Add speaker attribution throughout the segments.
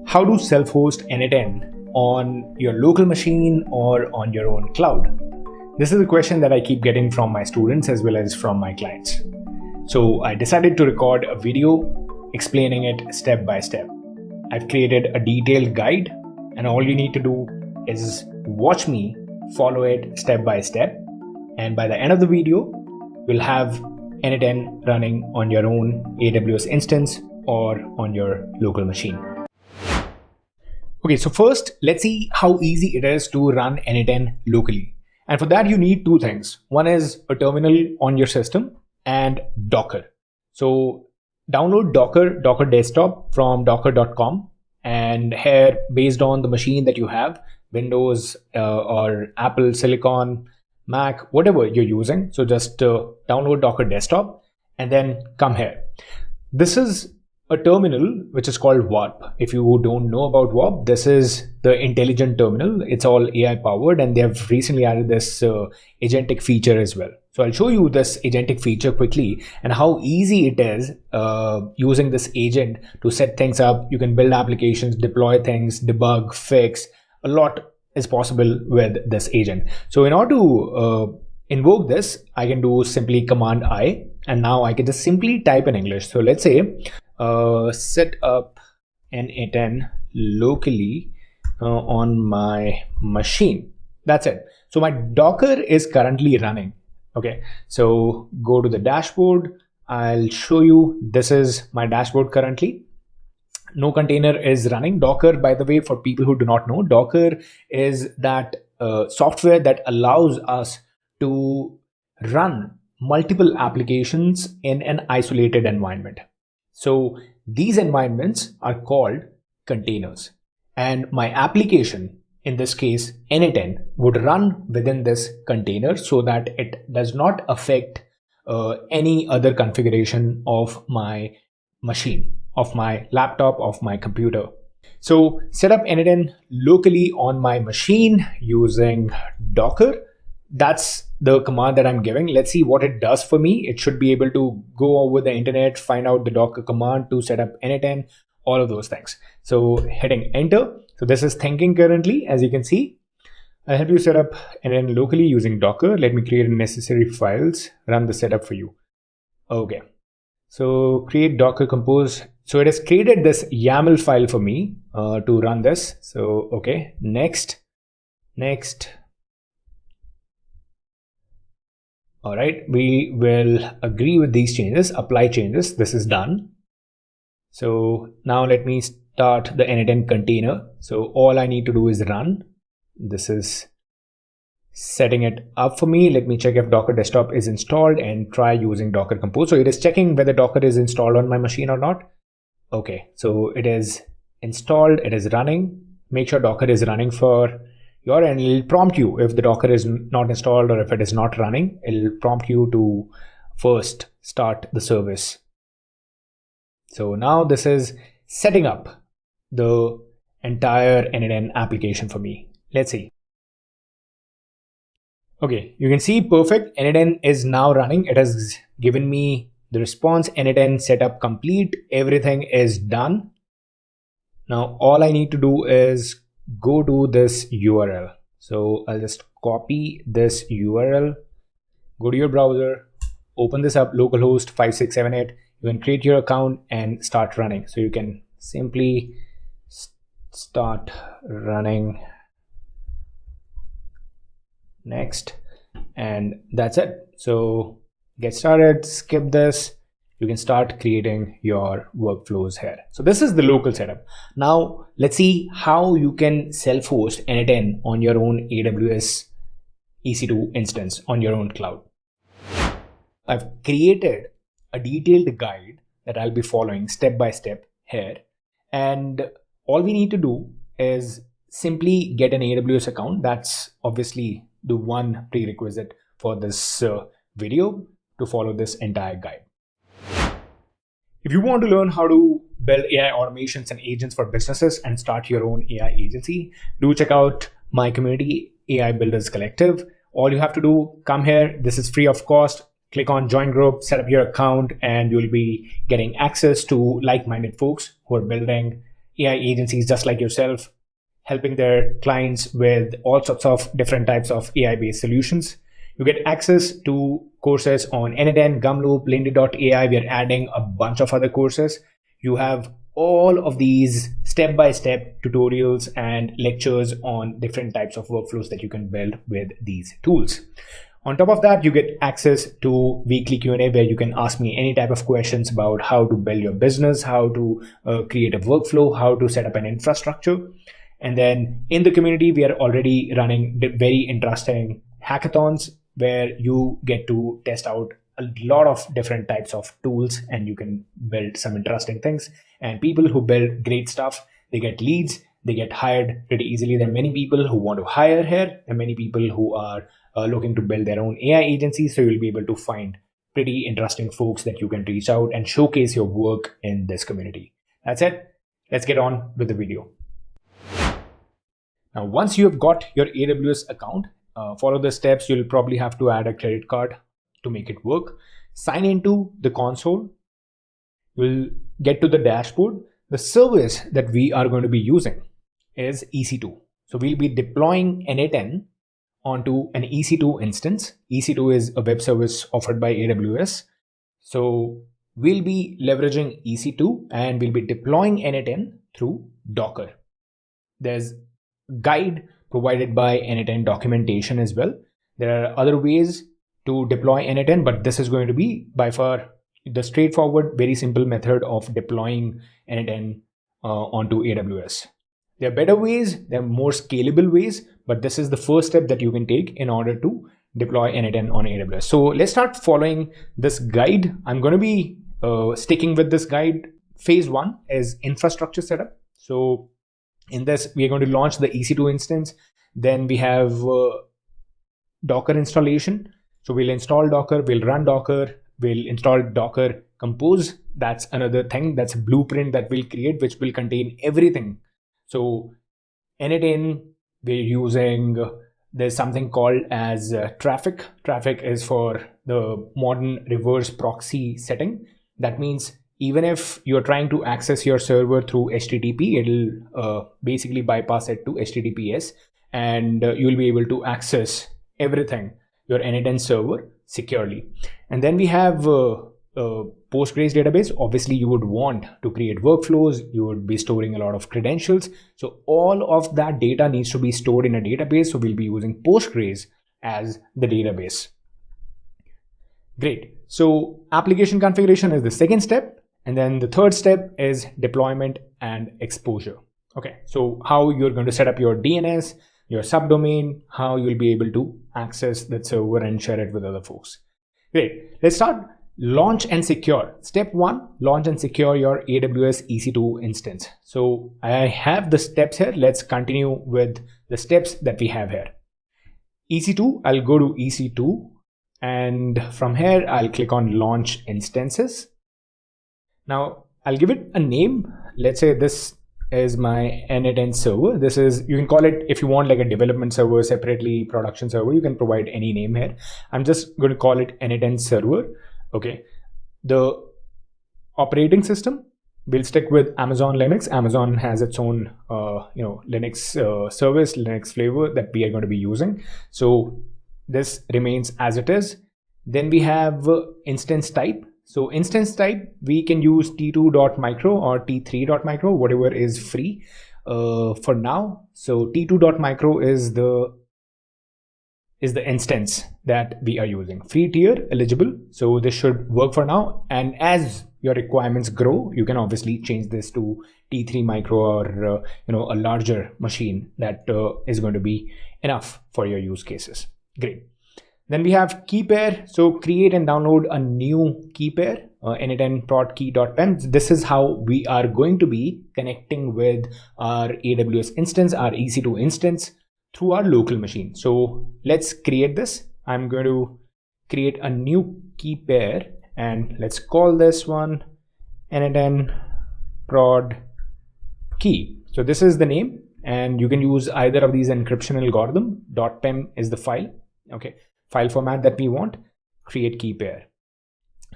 Speaker 1: How to self-host n8n on your local machine or on your own cloud? This is a question that I keep getting from my students as well as from my clients. So I decided to record a video explaining it step by step. I've created a detailed guide, and all you need to do is watch me follow it step by step. And by the end of the video, you'll have n8n running on your own AWS instance or on your local machine. Okay, so first, let's see how easy it is to run n8n locally. And for that, you need two things. One is a terminal on your system and Docker. So download Docker desktop from docker.com, and here, based on the machine that you have, Windows or Apple Silicon, Mac, whatever you're using. So just download Docker desktop and then come here. This is a terminal which is called Warp. If you don't know about Warp, this is the intelligent terminal. It's all AI powered, and they have recently added this agentic feature as well. So I'll show you this agentic feature quickly and how easy it is using this agent to set things up. You can build applications, deploy things, debug, fix. A lot is possible with this agent. So in order to invoke this, I can do simply Command I, and now I can just simply type in English. So let's say set up n8n locally on my machine. That's it. So my Docker is currently running. Okay, so go to the dashboard. I'll show you. This is my dashboard currently. No container is running. Docker, by the way, for people who do not know, Docker is that software that allows us to run multiple applications in an isolated environment. So these environments are called containers, and my application, in this case n8n, would run within this container so that it does not affect any other configuration of my machine, of my laptop, of my computer. So set up n8n locally on my machine using Docker. That's the command that I'm giving. Let's see what it does for me. It should be able to go over the internet, find out the Docker command to set up n8n, all of those things. So hitting enter. So this is thinking currently, as you can see. I'll help you set up n8n locally using Docker. Let me create necessary files, run the setup for you. Okay. So create Docker compose. So it has created this YAML file for me to run this. So, okay, next. All right, we will agree with these changes, apply changes. This is done. So now let me start the n8n container. So all I need to do is run. This is setting it up for me. Let me check if Docker desktop is installed and try using Docker compose. So it is checking whether Docker is installed on my machine or not. Okay, so it is installed, it is running. Make sure Docker is running for your end. It'll prompt you if the Docker is not installed or if it is not running. It'll prompt you to first start the service. So now this is setting up the entire n8n application for me. Let's see. Okay, you can see perfect. n8n is now running. It has given me the response n8n setup complete. Everything is done. Now all I need to do is go to this URL. So I'll just copy this URL, go to your browser, open this up, localhost 5678. You can create your account and start running. So you can simply start running. Next, and that's it. So get started, skip this. You can start creating your workflows here. So this is the local setup. Now let's see how you can self-host n8n on your own AWS EC2 instance on your own cloud. I've created a detailed guide that I'll be following step by step here. And all we need to do is simply get an AWS account. That's obviously the one prerequisite for this video to follow this entire guide. If you want to learn how to build AI automations and agents for businesses and start your own AI agency, do check out my community, AI Builders Collective. All you have to do, come here. This is free of cost. Click on join group, set up your account, and you'll be getting access to like-minded folks who are building AI agencies just like yourself, helping their clients with all sorts of different types of AI-based solutions. You get access to courses on n8n, Gumloop, Lindy.ai. We are adding a bunch of other courses. You have all of these step-by-step tutorials and lectures on different types of workflows that you can build with these tools. On top of that, you get access to weekly Q&A where you can ask me any type of questions about how to build your business, how to create a workflow, how to set up an infrastructure. And then in the community, we are already running very interesting hackathons where you get to test out a lot of different types of tools and you can build some interesting things. And people who build great stuff, they get leads, they get hired pretty easily. There are many people who want to hire here and many people who are looking to build their own AI agencies. So you'll be able to find pretty interesting folks that you can reach out and showcase your work in this community. That's it. Let's get on with the video. Now, once you have got your AWS account, follow the steps. You'll probably have to add a credit card to make it work. Sign into the console. You'll get to the dashboard. The service that we are going to be using is EC2. So we'll be deploying n8n onto an EC2 instance. EC2 is a web service offered by AWS. So we'll be leveraging EC2 and we'll be deploying n8n through Docker. There's guide provided by n8n documentation as well. There are other ways to deploy n8n, but this is going to be by far the straightforward, very simple method of deploying n8n onto AWS. There are better ways, there are more scalable ways, but this is the first step that you can take in order to deploy n8n on AWS. So let's start following this guide. I'm going to be sticking with this guide. Phase 1 is infrastructure setup. So in this, we are going to launch the EC2 instance. Then we have Docker installation. So we'll install Docker, we'll run Docker, we'll install Docker Compose. That's another thing. That's a blueprint that we'll create, which will contain everything. So n8n, we're using, there's something called as traffic. Traffic is for the modern reverse proxy setting. That means even if you're trying to access your server through HTTP, it'll basically bypass it to HTTPS and you'll be able to access everything, your n8n server, securely. And then we have Postgres database. Obviously, you would want to create workflows. You would be storing a lot of credentials. So all of that data needs to be stored in a database. So we'll be using Postgres as the database. Great. So application configuration is the second step. And then the third step is deployment and exposure. Okay, so how you're going to set up your DNS, your subdomain, how you'll be able to access that server and share it with other folks. Great, let's start. Launch and secure. Step 1, launch and secure your AWS EC2 instance. So I have the steps here. Let's continue with the steps that we have here. EC2, I'll go to EC2 and from here, I'll click on launch instances. Now I'll give it a name. Let's say this is my n8n server. This is, you can call it, if you want like a development server, separately production server, you can provide any name here. I'm just going to call it n8n server. Okay. The operating system, we'll stick with Amazon Linux. Amazon has its own, Linux service, Linux flavor that we are going to be using. So this remains as it is. Then we have instance type. So instance type, we can use t2.micro or t3.micro, whatever is free for now. So t2.micro is the instance that we are using. Free tier eligible. So this should work for now. And as your requirements grow, you can obviously change this to t3 micro or a larger machine that is going to be enough for your use cases. Great. Then we have key pair. So create and download a new key pair, n8n prod key.pem. This is how we are going to be connecting with our AWS instance, our EC2 instance through our local machine. So let's create this. I'm going to create a new key pair and let's call this one n8n prod key. So this is the name and you can use either of these encryption algorithm. .pem is the file. Okay. File format that we want, create key pair.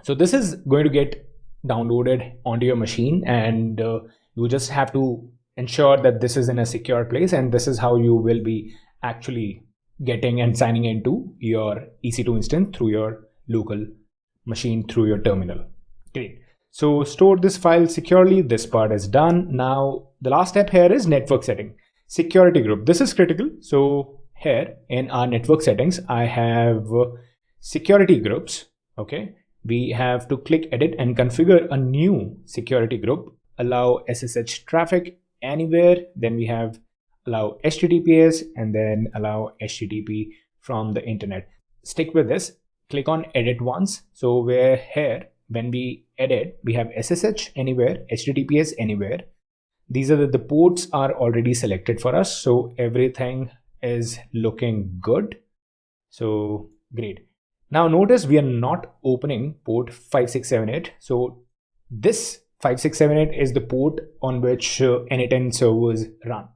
Speaker 1: So this is going to get downloaded onto your machine and you You just have to ensure that this is in a secure place, and this is how you will be actually getting and signing into your EC2 instance through your local machine through your terminal. Great. So store this file securely. This part is done. Now the last step here is network setting. Security group. This is critical. So here in our network settings, I have security groups. Okay. We have to click edit and configure a new security group. Allow SSH traffic anywhere. Then we have allow HTTPS and then allow HTTP from the internet. Stick with this. Click on edit once. So where here, when we edit, we have SSH anywhere, HTTPS anywhere. These are the ports are already selected for us. So everything is looking good. So great. Now notice we are not opening port 5678. So this 5678 is the port on which n8n servers run.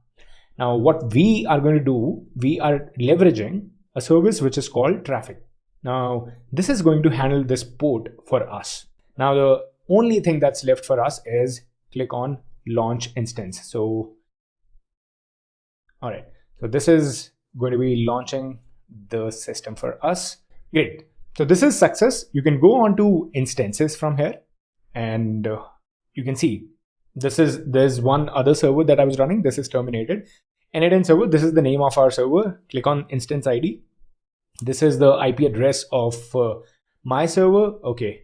Speaker 1: Now what we are going to do, we are leveraging a service which is called traffic. Now this is going to handle this port for us. Now the only thing that's left for us is click on launch instance. So all right, so this is going to be launching the system for us. Great. So this is success. You can go on to instances from here, and you can see there's one other server that I was running. This is terminated. n8n server. This is the name of our server. Click on instance ID. This is the IP address of my server. Okay,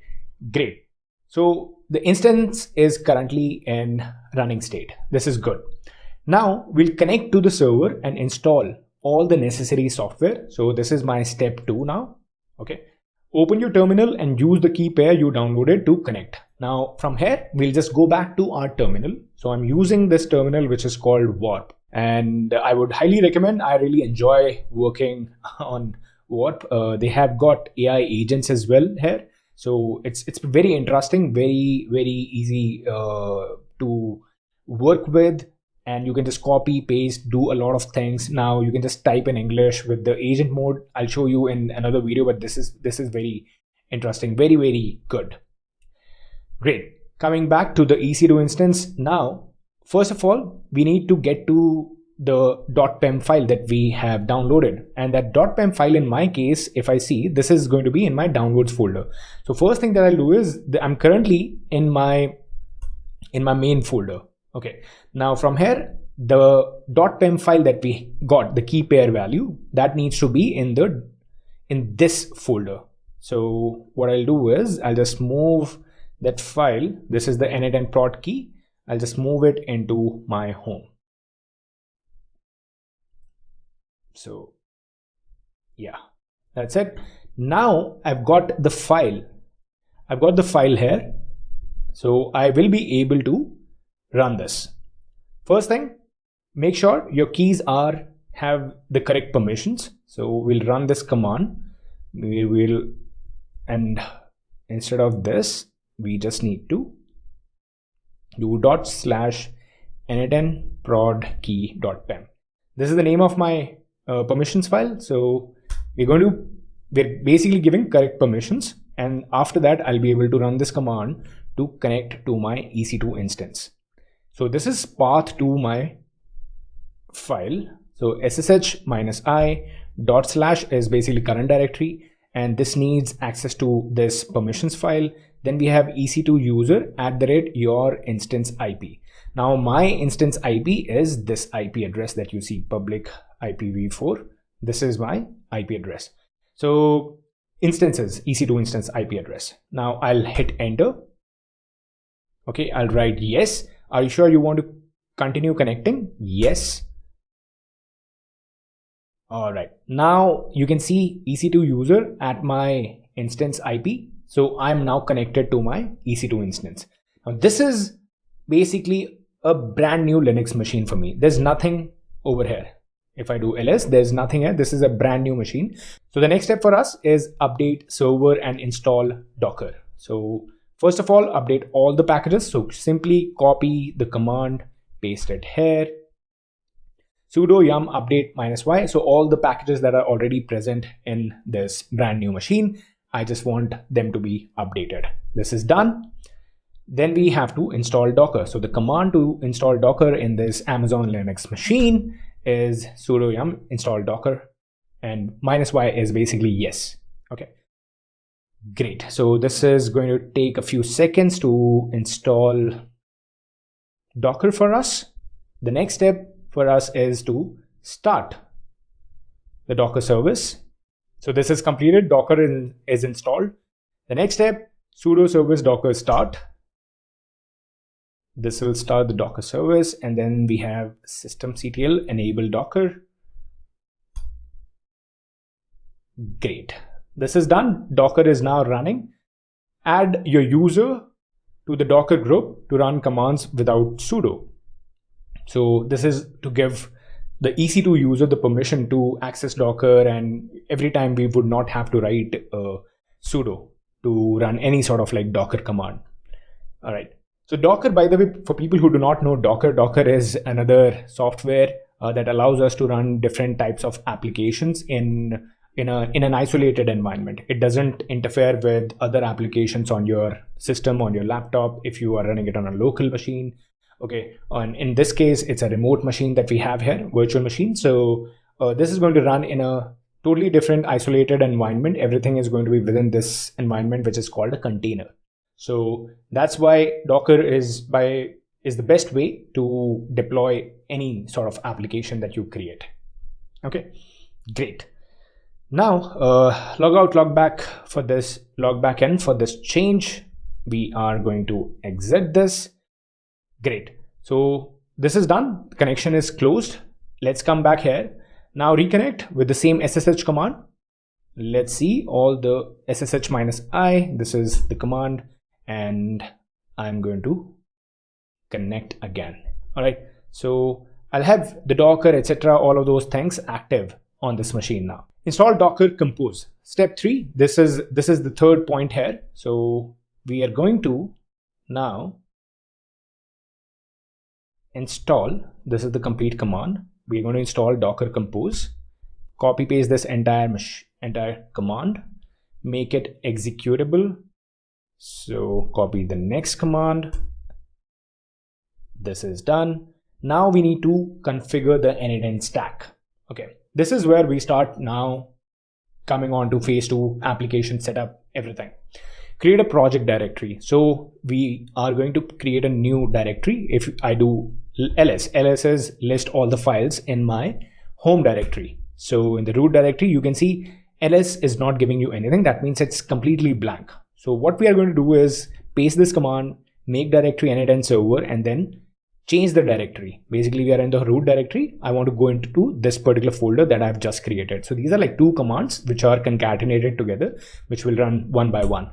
Speaker 1: great. So the instance is currently in running state. This is good. Now we'll connect to the server and install all the necessary software. So this is my step 2 now. Okay. Open your terminal and use the key pair you downloaded to connect. Now from here, we'll just go back to our terminal. So I'm using this terminal, which is called Warp. And I would highly recommend, I really enjoy working on Warp. They have got AI agents as well here. So it's very interesting, very easy to work with, and you can just copy, paste, do a lot of things. Now you can just type in English with the agent mode. I'll show you in another video, but this is very interesting, very good. Great. Coming back to the EC2 instance now, first of all, we need to get to the .pem file that we have downloaded, and that .pem file in my case, if I see, this is going to be in my downloads folder. So first thing that I'll do is I'm currently in my main folder. Okay, now from here, the .pem file that we got, the key pair value, that needs to be in this folder. So what I'll do is I'll just move that file. This is the n8n prod key. I'll just move it into my home. So yeah, that's it. Now I've got the file. I've got the file here. So I will be able to run this. First thing, make sure your keys have the correct permissions. So we'll run this command. And instead of this, we just need to do ./n8n prod key.pem. This is the name of my permissions file. So we're basically giving correct permissions, and after that I'll be able to run this command to connect to my EC2 instance. So this is path to my file. So ssh-i / is basically current directory, and this needs access to this permissions file. Then we have EC2 user @ your instance IP. Now my instance IP is this IP address that you see, public IPv4. This is my IP address. So instances, EC2 instance IP address. Now I'll hit enter. Okay, I'll write yes. Are you sure you want to continue connecting? Yes. All right. Now you can see EC2 user at my instance IP. So I'm now connected to my EC2 instance. Now this is basically a brand new Linux machine for me. There's nothing over here. If I do ls, there's nothing here. This is a brand new machine. So the next step for us is update server and install Docker. So first of all, update all the packages. So simply copy the command, paste it here. Sudo yum update -y. So all the packages that are already present in this brand new machine, I just want them to be updated. This is done. then we have to install Docker. So the command to install Docker in this Amazon Linux machine is sudo yum install Docker, and -y is basically yes. Okay, great. So this is going to take a few seconds to install Docker for us. The next step for us is to start the Docker service. So this is completed, Docker is installed. The next step, sudo service docker start. This will start the Docker service, and then we have systemctl enable Docker. Great. This is done. Docker is now running. Add your user to the Docker group to run commands without sudo. So this is to give the EC2 user the permission to access Docker, and every time we would not have to write sudo to run any sort of like Docker command. All right. So Docker, by the way, for people who do not know Docker, Docker is another software that allows us to run different types of applications in an isolated environment. It doesn't interfere with other applications on your system, on your laptop, if you are running it on a local machine. Okay, and in this case, it's a remote machine that we have here, virtual machine. So this is going to run in a totally different isolated environment. Everything is going to be within this environment, which is called a container. So that's why Docker is the best way to deploy any sort of application that you create. Okay, great. Now log out, log back for this, log back in for this change. We are going to exit this. Great. So this is done. The connection is closed. Let's come back here. Now reconnect with the same SSH command. Let's see all the SSH -i. This is the command, and I'm going to connect again. All right. So I'll have the Docker, etc., all of those things active on this machine now. Install Docker Compose. Step 3. This is the third point here. So we are going to now install. This is the complete command. We're going to install Docker Compose. Copy paste this entire command. Make it executable. So copy the next command. This is done. Now we need to configure the n8n stack. Okay, this is where we start now coming on to phase 2, application setup, everything. Create a project directory. So we are going to create a new directory. If I do ls is list all the files in my home directory. So in the root directory, you can see ls is not giving you anything. That means it's completely blank. So what we are going to do is paste this command, make directory n8n server, and then change the directory. Basically, we are in the root directory. I want to go into this particular folder that I've just created. So these are like 2 commands which are concatenated together, which will run one by one.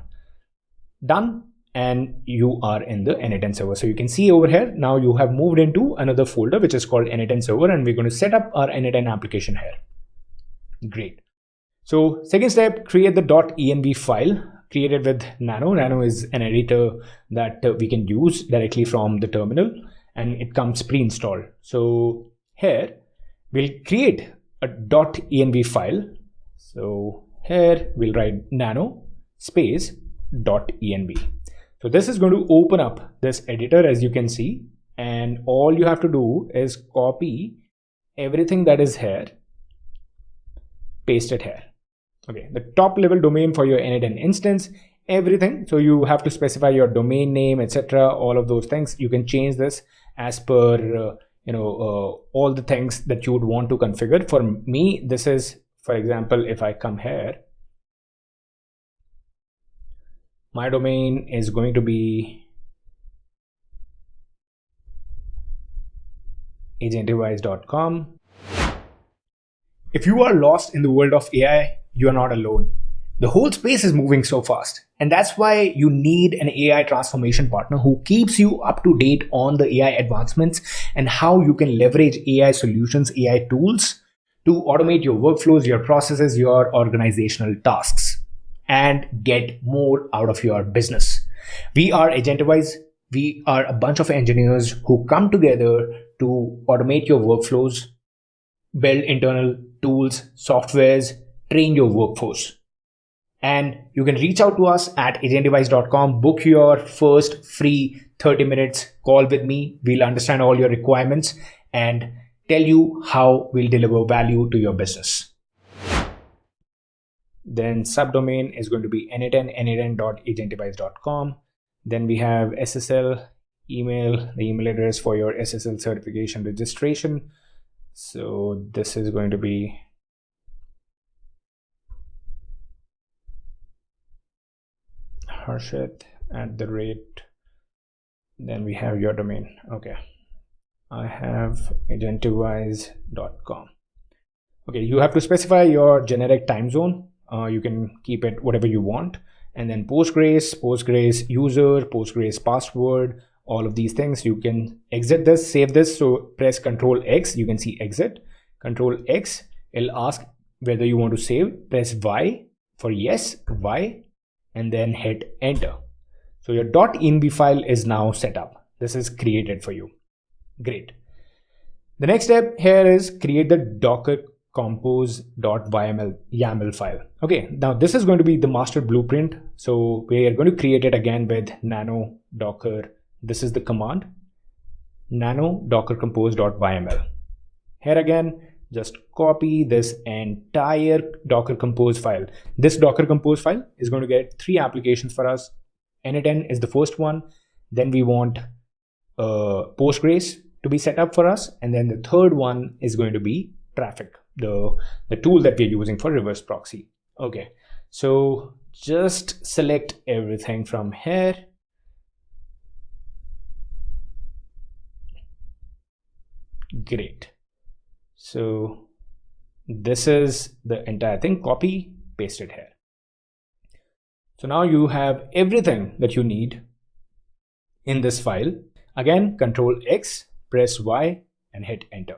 Speaker 1: Done. And you are in the n8n server. So you can see over here, now you have moved into another folder, which is called n8n server, and we're going to set up our n8n application here. Great. So second step, create the .env file created with Nano. Nano is an editor that we can use directly from the terminal, and it comes pre-installed. So here we'll create a .env file. So here we'll write nano space .env. So this is going to open up this editor, as you can see, and all you have to do is copy everything that is here, paste it here. Okay, the top level domain for your n8n instance, everything. So you have to specify your domain name, etc., all of those things. You can change this as per all the things that you would want to configure. For me, this is, for example, if I come here, my domain is going to be agentdevice.com. If you are lost in the world of AI, you are not alone. The whole space is moving so fast, and that's why you need an AI transformation partner who keeps you up to date on the AI advancements and how you can leverage AI solutions, AI tools to automate your workflows, your processes, your organizational tasks, and get more out of your business. We are AgentDevice. We are a bunch of engineers who come together to automate your workflows, build internal tools, softwares, train your workforce. And you can reach out to us at agentdevice.com. Book your first free 30 minutes call with me. We'll understand all your requirements and tell you how we'll deliver value to your business. Then subdomain is going to be n8n, n8n.agentdevice.com. Then we have SSL email, the email address for your SSL certification registration. So this is going to be Harshit @ then we have your domain. Okay, I have agentdevice.com. Okay, you have to specify your generic time zone. You can keep it whatever you want. And then Postgres user, Postgres password, all of these things. You can exit this, save this. So press Control X, you can see exit. Control X, it'll ask whether you want to save. Press Y for yes, Y, and then hit enter. So your .env file is now set up. This is created for you. Great. The next step here is create the Docker compose.yml file. Okay, now this is going to be the master blueprint. So we are going to create it again with nano docker. This is the command, nano docker compose.yml. Here again, just copy this entire Docker Compose file. This Docker Compose file is going to get 3 applications for us. n8n is the first one. Then we want Postgres to be set up for us. And then the third one is going to be Traffic, the tool that we're using for reverse proxy. Okay, so just select everything from here. Great. So this is the entire thing. Copy, paste it here. So now you have everything that you need in this file. Again, Control X, press Y, and hit enter.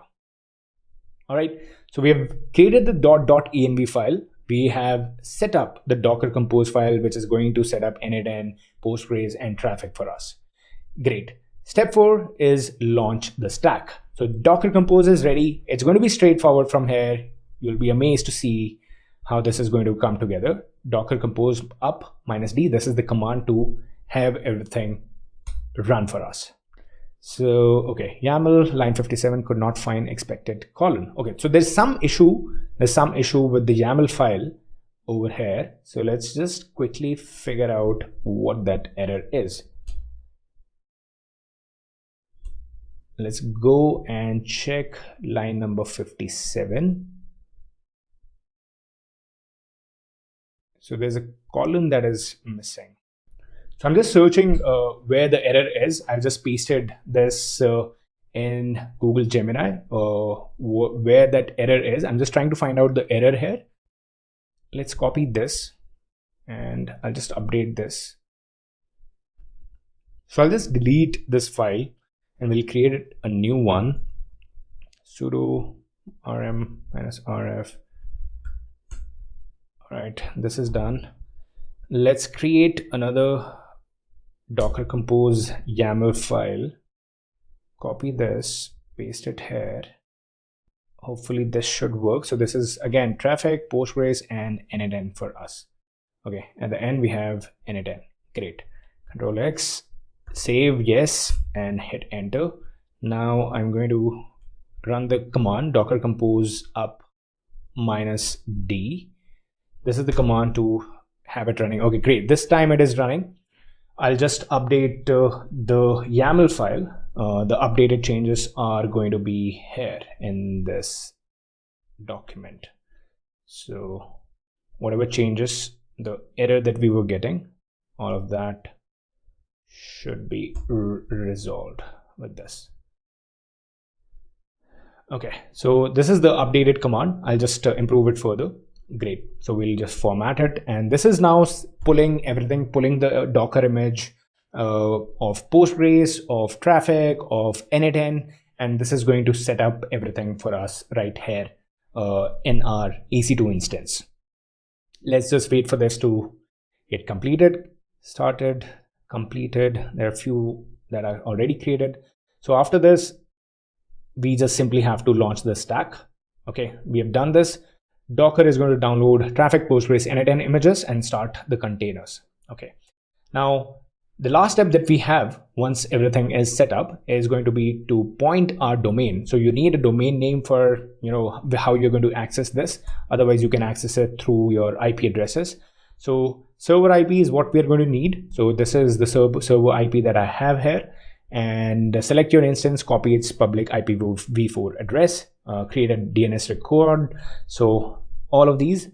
Speaker 1: All right. So we have created the .env file. We have set up the Docker Compose file, which is going to set up n8n, Postgres, and Traffic for us. Great. Step 4 is launch the stack. So Docker Compose is ready. It's going to be straightforward from here. You'll be amazed to see how this is going to come together. Docker Compose up -d. This is the command to have everything run for us. So, okay, YAML line 57 could not find expected colon. Okay, so there's some issue with the YAML file over here. So let's just quickly figure out what that error is. Let's go and check line number 57. So there's a column that is missing. So I'm just searching where the error is. I've just pasted this in Google Gemini, where that error is. I'm just trying to find out the error here. Let's copy this and I'll just update this. So I'll just delete this file and we'll create a new one. Sudo rm-rf. All right, this is done. Let's create another Docker Compose YAML file. Copy this, paste it here. Hopefully this should work. So this is again Traffic, Postgres, and n8n for us. Okay, at the end we have n8n. Great. Control X, save yes, and hit enter. Now I'm going to run the command Docker Compose up -d. This is the command to have it running. Okay, great. This time it is running. I'll just update the YAML file. The updated changes are going to be here in this document. So whatever changes, the error that we were getting, all of that should be resolved with this. Okay, so this is the updated command. I'll just improve it further. Great. So we'll just format it, and this is now pulling everything, pulling the Docker image of Postgres, of Traffic, of n8n, and this is going to set up everything for us right here in our EC2 instance. Let's just wait for this to get completed. Started, completed. There are a few that are already created. So after this, we just simply have to launch the stack. Okay, we have done this. Docker is going to download traffic Postgres n8n images and start the containers. Okay. Now, the last step that we have once everything is set up is going to be to point our domain. So you need a domain name for how you're going to access this. Otherwise, you can access it through your IP addresses. So server IP is what we're going to need. So this is the server IP that I have here. And select your instance, copy its public IPv4 address, create a DNS record. So all of these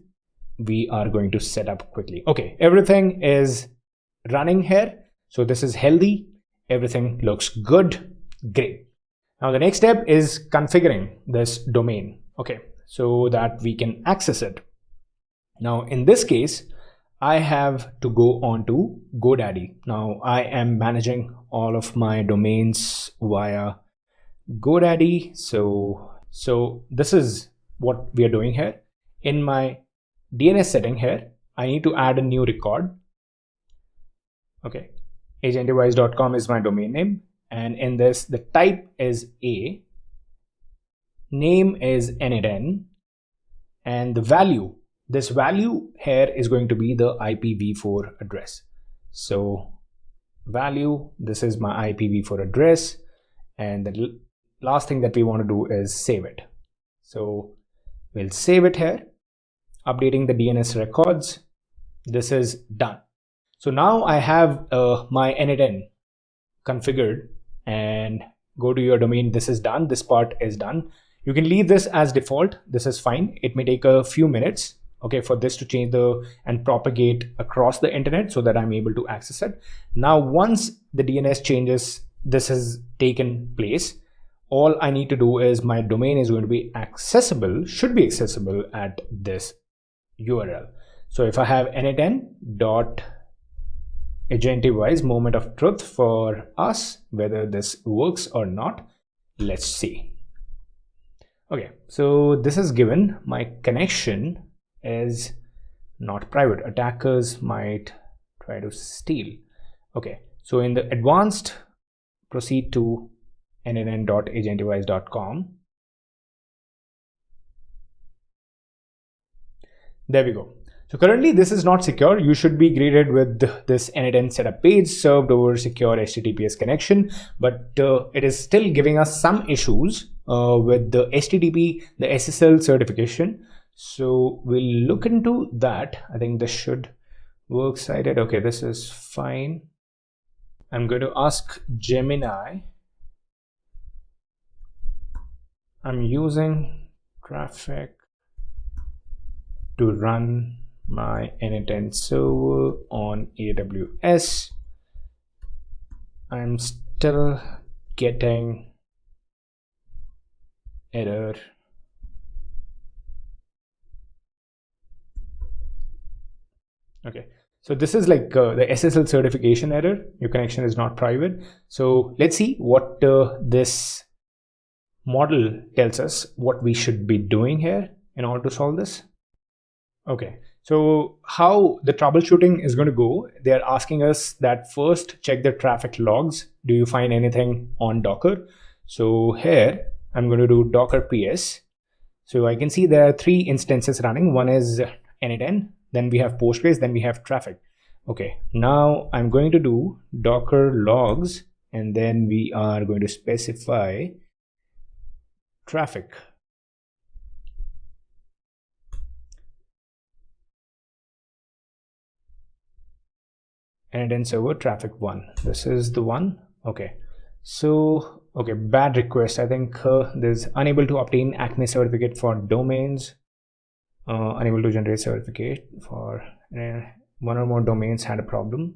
Speaker 1: we are going to set up quickly. Okay, everything is running here. So this is healthy. Everything looks good. Great. Now the next step is configuring this domain. Okay, so that we can access it. Now in this case, I have to go on to GoDaddy. Now I am managing all of my domains via GoDaddy. So this is what we are doing here. In my DNS setting here, I need to add a new record. Okay, agentdevice.com is my domain name. And in this, the type is A, name is n8n, and the value, this value here is going to be the IPv4 address. So value, this is my IPv4 address, and the last thing that we want to do is save it. So we'll save it here, updating the DNS records. This is done. So now I have my n8n configured, and go to your domain. This is done. This part is done. You can leave this as default. This is fine. It may take a few minutes, okay, for this to change and propagate across the internet so that I'm able to access it. Now, once the DNS changes, this has taken place. All I need to do is my domain is going to be accessible, should be accessible at this URL. So if I have n8n.agentdevice moment of truth for us, whether this works or not, let's see. Okay, so this is given. My connection is not private. Attackers might try to steal. Okay, so in the advanced, proceed to n8n.agentdevice.com. There we go. So currently this is not secure. You should be greeted with this n8n setup page served over secure HTTPS connection, but it is still giving us some issues with the HTTP, the SSL certification. So we'll look into that. I think this should work cited. Okay, this is fine. I'm going to ask Gemini. I'm using traffic to run my n8n server on AWS. I'm still getting error. Okay, so this is like the SSL certification error. Your connection is not private. So let's see what this model tells us what we should be doing here in order to solve this. Okay, so how the troubleshooting is going to go, they're asking us that first check the traffic logs. Do you find anything on Docker? So here I'm going to do Docker PS. So I can see there are 3 instances running. One is n8n, then we have Postgres, then we have traffic. Okay, now I'm going to do Docker logs, and then we are going to specify traffic. n8n server traffic 1. This is the one. Okay, so okay, bad request. I think there's unable to obtain Acme certificate for domains, unable to generate certificate for one or more domains had a problem,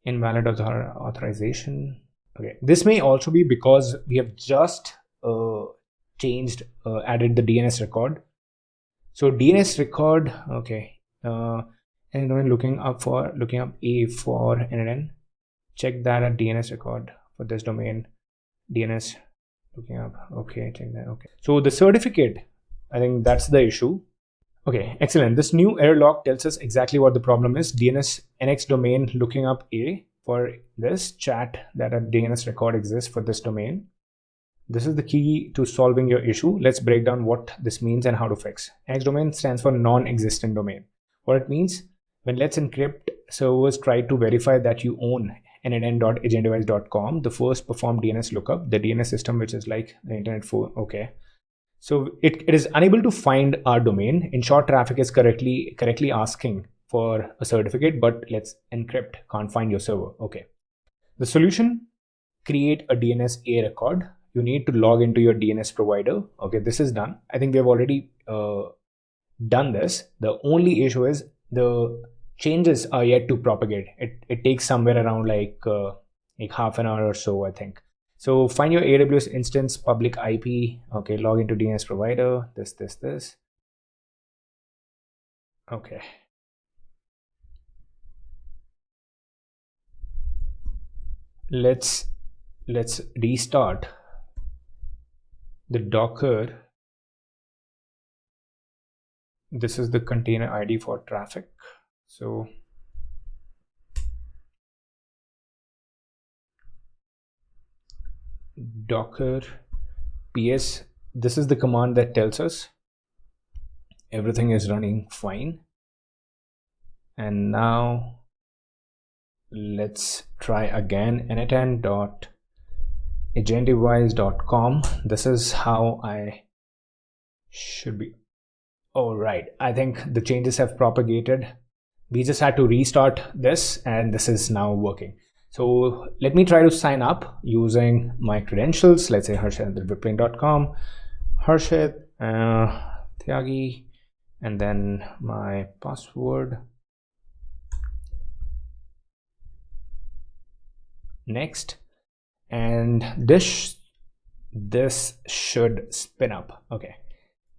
Speaker 1: invalid authorization. Okay, this may also be because we have just added the DNS record. So DNS record, okay, and when looking up A for n8n, check that at DNS record for this domain. DNS looking up. Okay, check that. Okay, so the certificate, I think that's the issue. Okay, excellent. This new error log tells us exactly what the problem is. DNS NX domain looking up A for this chat that a DNS record exists for this domain. This is the key to solving your issue. Let's break down what this means and how to fix. NX domain stands for non-existent domain. What it means, when Let's Encrypt servers try to verify that you own n8n.agentdevice.com, the first perform DNS lookup, the DNS system, which is like the internet for, okay. So it is unable to find our domain. In short, traffic is correctly asking for a certificate, but Let's Encrypt can't find your server. Okay. The solution, create a DNS A record. You need to log into your DNS provider. Okay, this is done. I think we have already done this. The only issue is the changes are yet to propagate. It takes somewhere around like half an hour or so, I think. So find your AWS instance, public IP. Okay, log into DNS provider. This. Okay. Let's restart the Docker. This is the container ID for traffic. So Docker PS, this is the command that tells us everything is running fine. And now let's try again, n8n.agentdevice.com. This is how I should be. All right, I think the changes have propagated. We just had to restart this and this is now working. So let me try to sign up using my credentials. Let's say harshit@vipling.com, Harshit Tyagi, and then my password. Next, and this should spin up. Okay,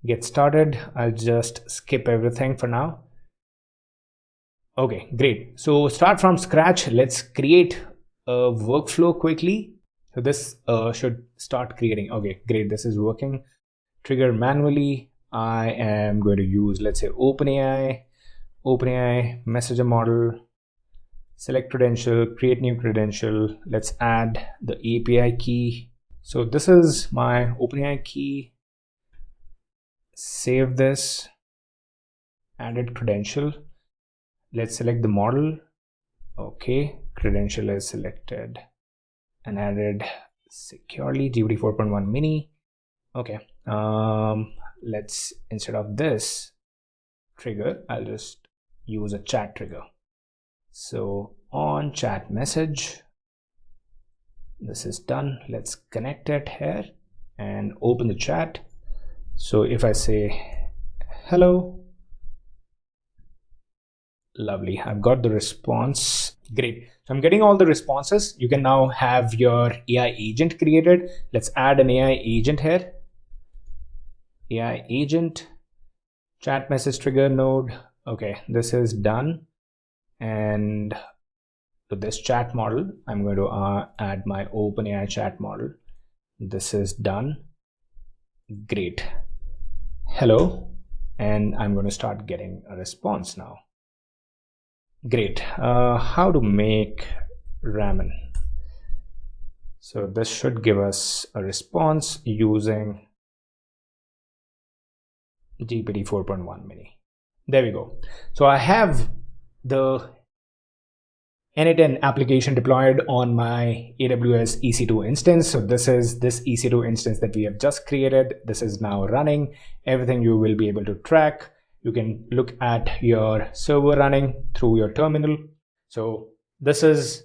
Speaker 1: get started. I'll just skip everything for now. Okay, great. So start from scratch. Let's create a workflow quickly. So this should start creating. Okay, great. This is working. Trigger manually. I am going to use, let's say, OpenAI messenger model. Select credential, create new credential. Let's add the API key. So this is my OpenAI key. Save this. Added credential. Let's select the model. Okay, credential is selected and added securely. GPT 4.1 mini. Okay. Let's, instead of this trigger, I'll just use a chat trigger. So on chat message, this is done. Let's connect it here and open the chat. So if I say hello, lovely, I've got the response. Great. So I'm getting all the responses. You can now have your AI agent created. Let's add an AI agent here. AI agent, chat message trigger node. Okay, this is done. And to this chat model, I'm going to add my OpenAI chat model. This is done. Great. Hello. And I'm going to start getting a response now. Great. How to make ramen. So this should give us a response using GPT 4.1 mini. There we go. So I have the n8n application deployed on my AWS EC2 instance. So this is this EC2 instance that we have just created. This is now running. Everything you will be able to track. You can look at your server running through your terminal. So this is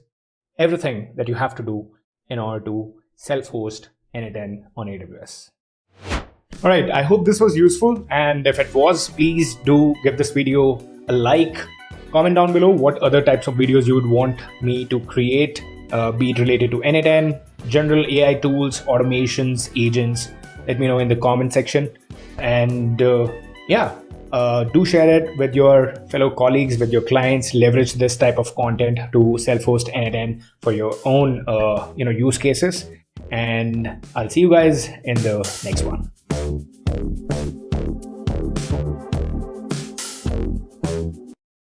Speaker 1: everything that you have to do in order to self-host n8n on AWS. All right, I hope this was useful. And if it was, please do give this video a like. Comment down below what other types of videos you would want me to create, be it related to n8n, general AI tools, automations, agents. Let me know in the comment section. And do share it with your fellow colleagues, with your clients. Leverage this type of content to self-host n8n for your own use cases. And I'll see you guys in the next one.